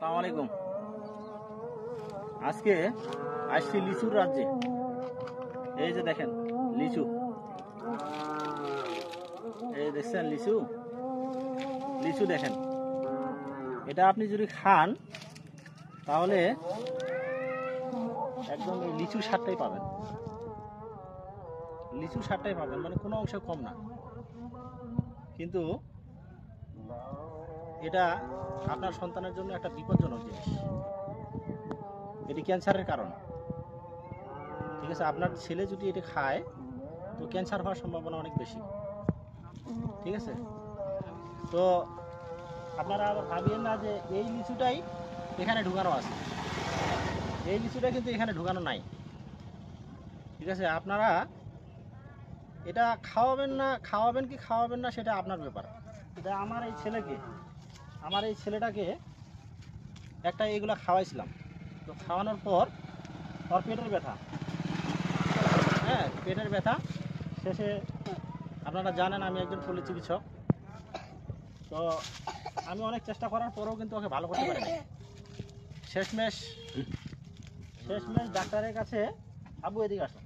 আসসালামু আলাইকুম। আজকে আসছি লিচুর রাজ্যে। এই যে দেখেন লিচু, এই দেখছেন লিচু, লিচু দেখেন। এটা আপনি যদি খান তাহলে একদম এই লিচু স্বাদটাই পাবেন, লিচু স্বাদটাই পাবেন, মানে কোনো অংশ কম না। কিন্তু এটা আপনার সন্তানের জন্য একটা বিপজ্জনক জিনিস। এটি ক্যান্সারের কারণ। ঠিক আছে, আপনার ছেলে যদি এটা খায় তো ক্যান্সার হওয়ার সম্ভাবনা অনেক বেশি। ঠিক আছে, তো আপনারা আবার ভাবিয়েন না যে এই লিচুটাই এখানে ঢুকানো আছে। এই লিচুটা কিন্তু এখানে ঢুকানো নাই। ঠিক আছে, আপনারা এটা খাওয়াবেন না, খাওয়াবেন কি খাওয়াবেন না সেটা আপনার ব্যাপার। এটা আমার এই ছেলেটাকে একটা এইগুলা খাওয়াইছিলাম। তো খাওয়ানোর পর ওর পেটের ব্যথা, হ্যাঁ পেটের ব্যথা। শেষে আপনারা জানেন আমি একজন পল্লী চিকিৎসক, তো আমি অনেক চেষ্টা করার পরেও কিন্তু ওকে ভালো করতে পারিনি। শেষমেশ ডাক্তারের কাছে, আবু এদিকে আসো,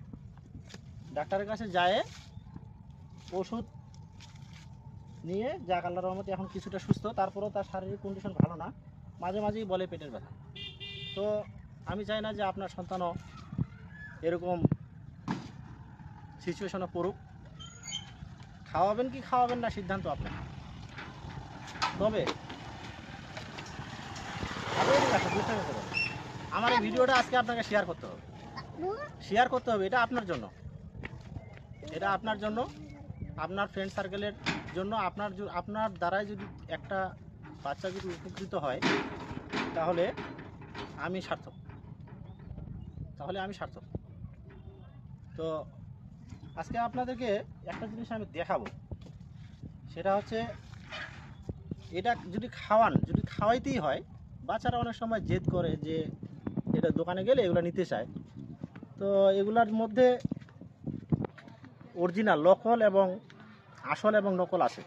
ডাক্তারের কাছে যায় ওষুধ নিয়ে, যাক আল্লাহর রহমতে এখন কিছুটা সুস্থ। তারপরেও তার শারীরিক কন্ডিশন ভালো না, মাঝে মাঝেই বলে পেটের ব্যথা। তো আমি চাই না যে আপনার সন্তানও এরকম সিচুয়েশনে পড়ুক। খাওয়াবেন কি খাওয়াবেন না সিদ্ধান্ত আপনার। তবে আমার এই ভিডিওটা আজকে আপনাকে শেয়ার করতে হবে, এটা আপনার জন্য, এটা আপনার জন্য, আপনার ফ্রেন্ড সার্কেলের জন্য। আপনার দ্বারাই যদি একটা বাচ্চা যদি উপকৃত হয় তাহলে আমি সার্থক, তো আজকে আপনাদেরকে একটা জিনিস আমি দেখাবো, সেটা হচ্ছে এটা যদি খাওয়াইতেই হয়, বাচ্চারা অনেক সময় জেদ করে যে এটা দোকানে গেলে এগুলো নিতে চায়। তো এগুলার মধ্যে অরিজিনাল, আসল এবং নকল আছে।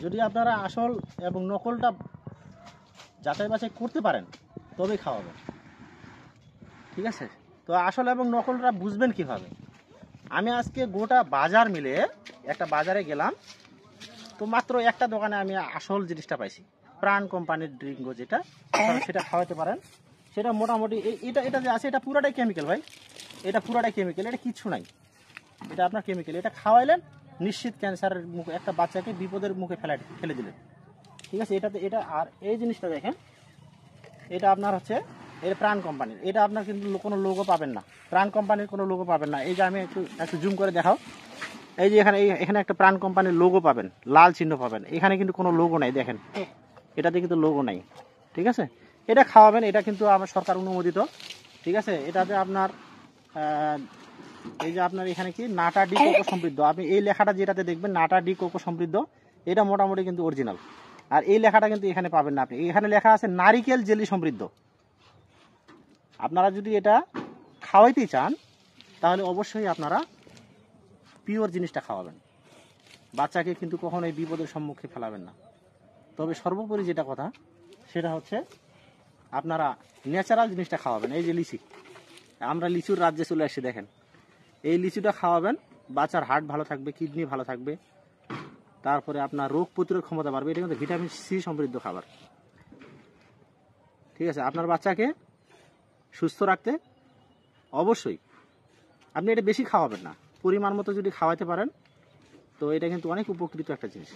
যদি আপনারা আসল এবং নকলটা যাচাই বাছাই করতে পারেন তবেই খাওয়াবেন। ঠিক আছে, তো আসল এবং নকলটা বুঝবেন কিভাবে? আমি আজকে গোটা বাজার মিলে একটা বাজারে গেলাম, তো মাত্র একটা দোকানে আমি আসল জিনিসটা পাইছি। প্রাণ কোম্পানির ড্রিঙ্গো, যেটা সেটা খাওয়াতে পারেন। সেটা মোটামুটি এটা যে আছে এটা পুরাটাই কেমিক্যাল ভাই, এটা পুরাটাই কেমিক্যাল, এটা কিচ্ছু নাই, এটা আপনার কেমিক্যাল। এটা খাওয়াইলেন নিশ্চিত ক্যান্সারের মুখে, একটা বাচ্চাকে বিপদের মুখে ফেলে দিলেন। ঠিক আছে, এটা আর এই জিনিসটা দেখেন, এটা আপনার হচ্ছে এটা প্রাণ কোম্পানির। এটা আপনার কিন্তু কোনো লোগো পাবেন না, প্রাণ কোম্পানির কোনো লোগো পাবেন না। এই যে আমি একটু জুম করে দেখাও, এই যে এখানে একটা প্রাণ কোম্পানির লোগো পাবেন, লাল চিহ্ন পাবেন। এখানে কিন্তু কোনো লোগো নাই, দেখেন এটাতে কিন্তু লোগো নাই। ঠিক আছে, এটা খাওয়াবেন, এটা কিন্তু আমার সরকার অনুমোদিত। ঠিক আছে, এটাতে আপনার এই যে আপনার এখানে কি নাটা ডি কোকো সমৃদ্ধ, আপনি এই লেখাটা যেটাতে দেখবেন নাটা ডি কোকো সমৃদ্ধ, এটা মোটামুটি কিন্তু অরিজিনাল। আর এই লেখাটা কিন্তু এখানে পাবেন না, আপনি এখানে লেখা আছে নারিকেল জেলি সমৃদ্ধ। আপনারা যদি এটা খাওয়াইতে চান তাহলে অবশ্যই আপনারা পিওর জিনিসটা খাওয়াবেন, বাচ্চাকে কিন্তু কখনোই বিপদের সম্মুখে ফেলাবেন না। তবে সর্বোপরি যেটা কথা সেটা হচ্ছে আপনারা ন্যাচারাল জিনিসটা খাওয়াবেন। এই যে লিচি, আমরা লিচুর রাজ্যে চলে আসছি, দেখেন এই লিচুটা খাওয়াবেন, বাচ্চার হার্ট ভালো থাকবে, কিডনি ভালো থাকবে, তারপরে আপনার রোগ প্রতিরোধ ক্ষমতা বাড়বে। এটা কিন্তু ভিটামিন সি সমৃদ্ধ খাবার। ঠিক আছে, আপনার বাচ্চাকে সুস্থ রাখতে অবশ্যই আপনি এটা বেশি খাওয়াবেন না, পরিমাণ মতো যদি খাওয়াতে পারেন তো এটা কিন্তু অনেক উপকৃত একটা জিনিস।